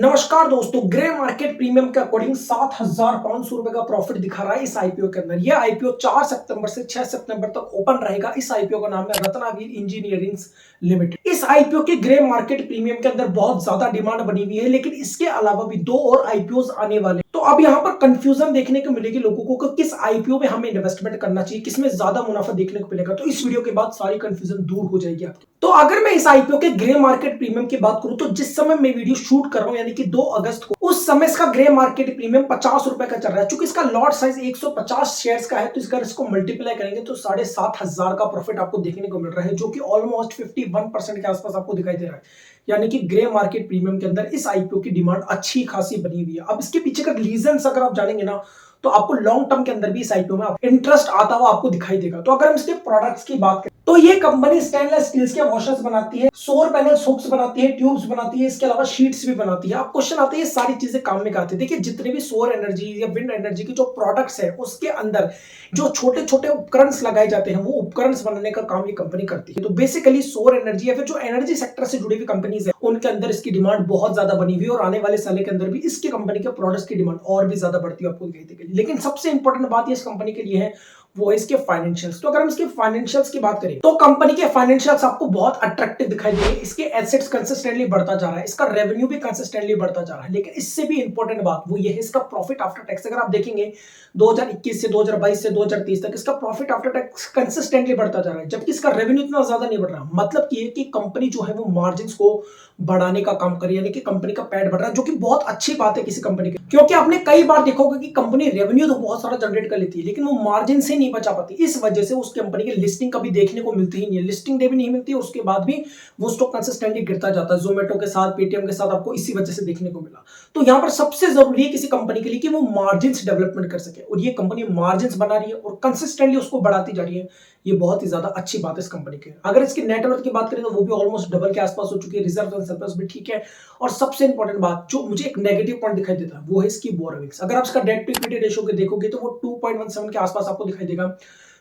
नमस्कार दोस्तों, grey market premium के अकॉर्डिंग 7,500 रुपए का प्रॉफिट दिखा रहा है इस आईपीओ के अंदर। यह आईपीओ 4 सितंबर से 6 सितंबर तक ओपन रहेगा। इस आईपीओ का नाम है रत्नावीर इंजीनियरिंग लिमिटेड। इस आईपीओ के ग्रे मार्केट प्रीमियम के अंदर बहुत ज्यादा डिमांड बनी हुई है, लेकिन इसके अलावा भी दो और आईपीओ आने वाले। तो अब यहाँ पर कंफ्यूजन देखने को मिलेगी लोगों को कि किस आईपीओ में हमें इन्वेस्टमेंट करना चाहिए, किसमें ज्यादा मुनाफा देखने को मिलेगा। तो इस वीडियो के बाद सारी कंफ्यूजन दूर हो जाएगी आपकी। तो अगर मैं इस आईपीओ के ग्रे मार्केट प्रीमियम की बात करूं तो जिस समय मैं वीडियो शूट कर रहा हूं यानी कि 2 अगस्त को, उस समय इसका ग्रे मार्केट प्रीमियम 50 रुपए का चल रहा है। चूंकि इसका लॉट साइज 150 शेयर्स का है, तो इसको मल्टीप्लाई करेंगे तो 7,500 का प्रॉफिट आपको देखने को मिल रहा है, जो कि ऑलमोस्ट 51% के आसपास आपको दिखाई दे रहा है। यानी कि ग्रे मार्केट प्रीमियम के अंदर इस आईपीओ की डिमांड अच्छी खासी बनी हुई है। अब इसके पीछे का रीजन अगर आप जानेंगे ना, तो आपको लॉन्ग टर्म के अंदर भी इस आईपीओ में इंटरेस्ट आता हुआ आपको दिखाई देगा। तो अगर हम इसके प्रोडक्ट्स की बात करें तो ये कंपनी स्टेनलेस स्टील्स के वॉशर्स बनाती है, सौर पैनल हुक्स बनाती है, ट्यूब्स बनाती है, इसके अलावा शीट्स भी बनाती है। अब क्वेश्चन आते हैं ये सारी चीजें काम में आती है। देखिए, जितने भी सौर एनर्जी या विंड एनर्जी की जो प्रोडक्ट्स है, उसके अंदर जो छोटे छोटे उपकरण लगाए जाते हैं, वो उपकरण बनाने का काम ये कंपनी करती है। तो बेसिकली सौर एनर्जी या फिर जो एनर्जी सेक्टर से जुड़ी हुई कंपनीज है, उनके अंदर इसकी डिमांड बहुत ज्यादा बनी हुई है, और आने वाले साल के अंदर भी इसके कंपनी के प्रोडक्ट्स की डिमांड और भी ज्यादा बढ़ती है आपको दिखाई देगी। लेकिन सबसे इंपॉर्टेंट बात इस कंपनी के लिए है वो है इसके फाइनेंशियल्स। तो अगर हम इसके फाइनेंशियल्स की बात करें तो कंपनी के फाइनेंशियल्स आपको बहुत अट्रैक्टिव दिखाई देंगे। इसके एसेट्स कंसिस्टेंटली बढ़ता जा रहा है, इसका रेवेन्यू भी कंसिस्टेंटली बढ़ता जा रहा है। लेकिन इससे भी इंपॉर्टेंट बात वो ये है इसका प्रॉफिट आफ्टर टैक्स। अगर आप देखेंगे 2021 से 2022 से 2023 तक इसका प्रॉफिट आफ्टर टैक्स कंसिस्टेंटली बढ़ता जा रहा है, जबकि इसका रेवेन्यू इतना ज्यादा नहीं बढ़ रहा। मतलब कि कंपनी जो है वो मार्जिन को बढ़ाने का काम कर रही है, यानी कि कंपनी का पैड बढ़ रहा है, जो कि बहुत अच्छी बात है किसी कंपनी की। क्योंकि आपने कई बार देखा होगा कि कंपनी रेवेन्यू तो बहुत सारा जनरेट कर लेती है, लेकिन वो मार्जिन से नहीं बचा पाती। इस वजह से उस कंपनी की लिस्टिंग कभी देखने को मिलती ही नहीं है, लिस्टिंग डे भी नहीं मिलती, उसके बाद भी वो स्टॉक कंसिस्टेंटली गिरता जाता है। जोमेटो के साथ, पेटीएम के साथ आपको इसी वजह से देखने को मिला। तो यहां पर सबसे जरूरी है किसी कंपनी के लिए कि वो मार्जिन डेवलपमेंट कर सके, और ये कंपनी मार्जिन बना रही है और कंसिस्टेंटली उसको बढ़ाती जा रही है। ये बहुत ही ज्यादा अच्छी बात है इस कंपनी की। अगर इसकी नेटवर्थ की बात करें तो वो भी ऑलमोस्ट डबल के आसपास हो चुकी है, रिजर्व एंड सरप्लस भी ठीक है। और सबसे इंपॉर्टेंट बात जो मुझे एक नेगेटिव पॉइंट दिखाई देता है वो है इसकी बोरोइंग्स। अगर आप इसका डेट टू इक्विटी रेशियो के देखोगे तो वो 2.17 के आसपास आपको दिखाई देगा,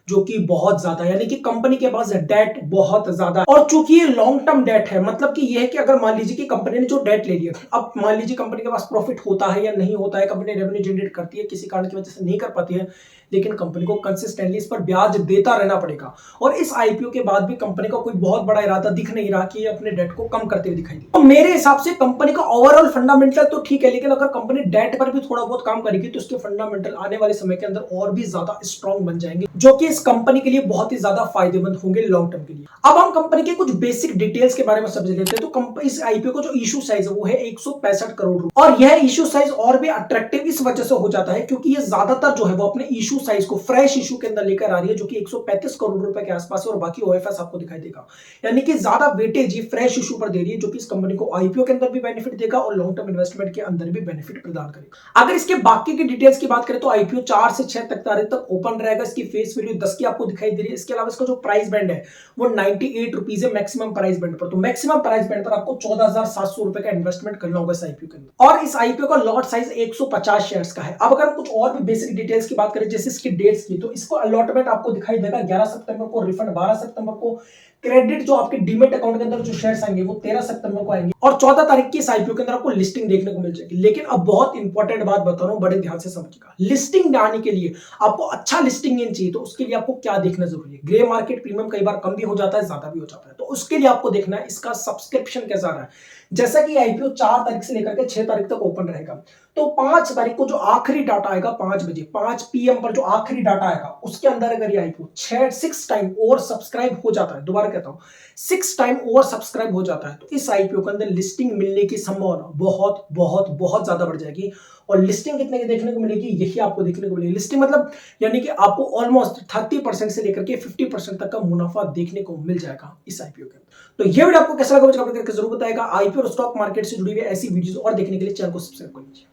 जो कि बहुत ज्यादा है। यानी कि कंपनी के पास डेट बहुत ज्यादा है, और चूंकि ये लॉन्ग टर्म डेट है, मतलब कि ये है कि अगर मान लीजिए कि कंपनी ने जो डेट ले लिया, अब मान लीजिए कंपनी के पास प्रॉफिट होता है या नहीं होता है, कंपनी रेवेन्यू जनरेट करती है, किसी कारण की वजह से नहीं कर पाती है, लेकिन कंपनी को कंसिस्टेंटली इस पर ब्याज देता रहना पड़ेगा। और इस आईपीओ के बाद भी कंपनी का कोई बहुत बड़ा इरादा दिख नहीं रहा कि ये अपने डेट को कम करते हुए दिखाई दे। तो मेरे हिसाब से कंपनी का ओवरऑल फंडामेंटल तो ठीक है, लेकिन अगर कंपनी डेट पर भी थोड़ा बहुत काम करेगी तो उसके फंडामेंटल आने वाले समय के अंदर और भी ज्यादा स्ट्रॉन्ग बन जाएंगे, जो कि इस कंपनी के लिए बहुत ही ज्यादा फायदेमंद होंगे लॉन्ग टर्म के लिए। अब हम कंपनी के कुछ बेसिक डिटेल्स के बारे में समझ लेते हैं। तो इस आईपीओ का जो इशू साइज है वो है 165 करोड़ रुपए, और यह इशू साइज और भी अट्रैक्टिव इस वजह से हो जाता है क्योंकि ये ज्यादातर जो है वो अपने इशू साइज को फ्रेश इशू के अंदर लेकर आ रही है, जो कि 135 करोड़ रुपए के आसपास है, और बाकी ओएफएस आपको दिखाई देगा। यानी कि ज्यादा वेटेज ये फ्रेश इशू पर दे रही है, जो कि इस कंपनी को आईपीओ के अंदर भी बेनिफिट देगा और लॉन्ग टर्म इन्वेस्टमेंट के अंदर भी बेनिफिट प्रदान करेगा। अगर इसके बाकी की डिटेल्स की बात करें तो आईपीओ 4 से 6 तारीख तक ओपन रहेगा। इसकी फेस वैल्यू 10 की आपको दिखाई दे रही है। इसके अलावा इसका जो प्राइस बैंड है वो 98 रुपीज है मैक्सिमम प्राइस बैंड पर। तो मैक्सिमम प्राइस बैंड पर आपको 14,700 रुपए का इन्वेस्टमेंट करना होगा इस आईपीओ के अंदर, और इस आईपीओ का लॉट साइज 150 शेयर्स का है। अब अगर कुछ और भी बेसिक डिटेल्स की बात करें, जैसे इसकी डेट्स की, तो इसको अलॉटमेंट आपको दिखाई देगा 11 सितंबर को, रिफंड 12 सितंबर को, क्रेडिट जो आपके डीमेट अकाउंट के अंदर जो शेयर्स आएंगे वो 13 सितंबर को आएंगे, और 14 तारीख की इस आईपीओ के अंदर आपको लिस्टिंग देखने को मिल जाएगी। लेकिन अब बहुत इंपॉर्टेंट बात बता रहा हूं, बड़े ध्यान से समझिएगा। लिस्टिंग आने के लिए आपको अच्छा लिस्टिंग इन चाहिए, तो उसके लिए आपको क्या देखना जरूरी है। ग्रे मार्केट प्रीमियम कई बार कम भी हो जाता है, ज्यादा भी हो जाता है, तो उसके लिए आपको देखना है इसका सब्सक्रिप्शन कैसा रहा है। जैसा कि आईपीओ 4 तारीख से लेकर के 6 तारीख तक ओपन रहेगा, तो 5 तारीख को जो आखिरी डाटा आएगा 5 बजे 5 पीएम पर जो आखिरी डाटा आएगा, उसके अंदर अगर ये आईपीओ 6 टाइम ओवर सब्सक्राइब हो जाता है, दोबारा कहता हूं 6 टाइम ओवर सब्सक्राइब हो जाता है, तो इस आईपीओ के अंदर लिस्टिंग मिलने की संभावना बहुत बहुत बहुत ज्यादा बढ़ जाएगी। और लिस्टिंग कितने की देखने को मिलेगी, यही आपको देखने को मिलेगी। लिस्टिंग मतलब यानी कि आपको ऑलमोस्ट 30% से लेकर के 50% तक का मुनाफा देखने को मिल जाएगा इस आईपीओ के अंदर। तो ये वीडियो आपको कैसा लगा मुझे कमेंट करके जरूर बताएगा। आईपीओ और स्टॉक मार्केट से जुड़ी हुई ऐसी वीडियोस और देखने के लिए चैनल को सब्सक्राइब कर लीजिए।